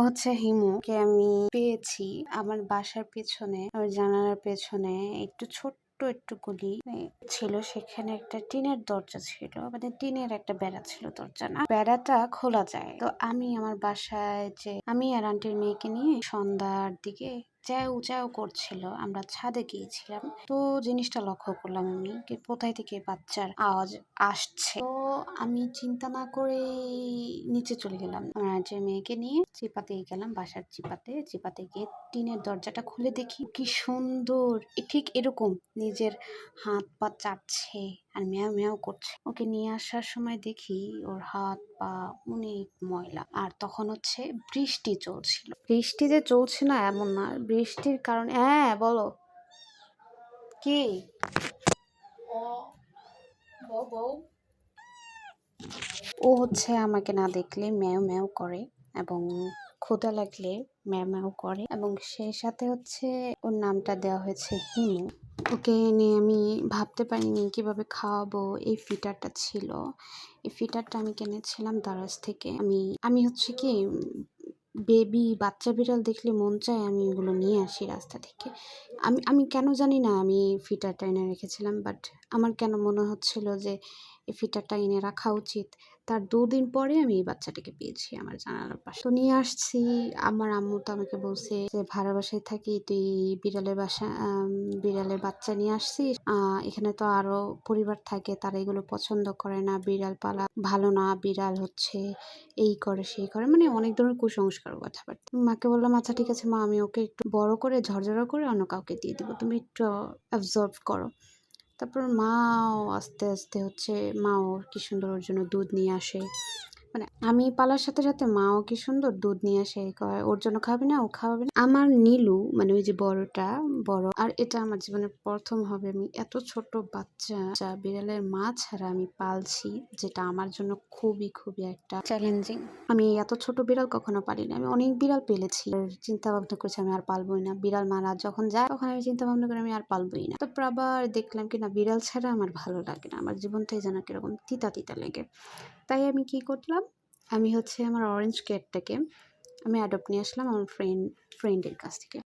হচ্ছে হিমুকে আমি পেয়েছি আমার বাসার পেছনে, আমার জানালার পেছনে একটু ছোট্ট একটু গলি ছিল, সেখানে একটা টিনের দরজা ছিল, মানে টিনের একটা বেড়া ছিল, দরজা না, বেড়াটা খোলা যায়। তো আমি আমার বাসায় যে আমি আর আন্টির মেয়েকে নিয়ে সন্ধ্যার দিকে চ্যাও চ্যাও করছিল, আমরা ছাদে গিয়েছিলাম। তো জিনিসটা লক্ষ্য করলাম আমি কোথায় থেকে বাচ্চার আওয়াজ আসছে। তো আমি চিন্তা না করে নিচে চলে গেলাম, আমার আন্টির মেয়েকে নিয়ে চিপাতে গেলাম, বাসার চিপাতে গিয়ে টিনের দরজাটা খুলে দেখি কি সুন্দর ঠিক এরকম নিজের হাত পা চাটছে আর ম্যাও ম্যাও করছে। ওকে নিয়ে আসার সময় দেখি ওর হাত পা অনেক ময়লা। আর তখন হচ্ছে বৃষ্টি চলছিল, বৃষ্টি যে চলছে না এমন না, বৃষ্টির কারণে। হ্যাঁ বলো কি বউ ও হচ্ছে আমাকে না দেখলে ম্যাও ম্যাও করে এবং ক্ষুধা লাগলে ম্যাও ম্যাও করে, এবং সেই সাথে হচ্ছে ওর নামটা দেওয়া হয়েছে হিমু। ওকে নিয়ে আমি ভাবতে পারিনি কিভাবে খাওয়াবো। এই ফিটারটা ছিল, এই ফিটারটা আমি কিনেছিলাম দারাজ থেকে। আমি হচ্ছে কি বেবি বাচ্চা বিড়াল দেখলে মন চায় আমি ওগুলো নিয়ে আসি রাস্তা থেকে। আমি কেন জানি না আমি ফিটারটা এনে রেখেছিলাম, বাট আমার কেন মনে হচ্ছিল যে এই ফিটারটা এনে রাখা উচিত। তার 2 দিন পরে আমি এই বাচ্চাটাকে পেয়েছি আমার জানালার পাশে। তো নিয়ে আসছি। আমার আম্মু তো আমাকে বলছে যে ভাড়া বাসায় থাকি, তুই বিড়ালের বাচ্চা নিয়ে আসছিস, এখানে তো আরো পরিবার থাকে, তারা এগুলো পছন্দ করে না, বিড়াল পালা ভালো না, বিড়াল হচ্ছে এই করে সেই করে, মানে অনেক ধরনের কুসংস্কার কথাবার্তা। মাকে বললাম আচ্ছা ঠিক আছে মা, আমি ওকে একটু বড় করে ঝরঝরা করে অন্য কাউকে দিয়ে দিব, তুমি একটু অবজার্ভ করো। তারপর মাও আস্তে আস্তে হচ্ছে, মাও কি সুন্দর ওর জন্য দুধ নিয়ে আসে, মানে আমি পালার সাথে সাথে মাও কি সুন্দর দুধ নিয়ে আসে, কয় ওর জন্য খাবে না, ও খাওয়াবে না। আমার নীলু মানে ওই যে বড়, আর এটা আমার জীবনের প্রথম হবে আমি এত ছোট বাচ্চা বিড়ালের মা ছাড়া আমি পালছি, যেটা আমার জন্য খুবই খুবই একটা চ্যালেঞ্জিং। আমি এত ছোট বিড়াল কখনো পালিনি, আমি অনেক বিড়াল পেলেছি, চিন্তা ভাবনা করেছি আমি আর পালবোই না। বিড়াল মারা যখন যায় তখন আমি চিন্তা ভাবনা করি আমি আর পালবোই না। তারপর আবার দেখলাম কি না, বিড়াল ছাড়া আমার ভালো লাগে না, আমার জীবনটাই যেন কিরকম তিতা তিতা লেগে। তাই আমি কি করলাম, আমি হচ্ছে আমার অরেঞ্জ ক্যাটটাকে আমি অ্যাডপ্ট নিয়ে আসলাম আমার ফ্রেন্ডের কাছ থেকে।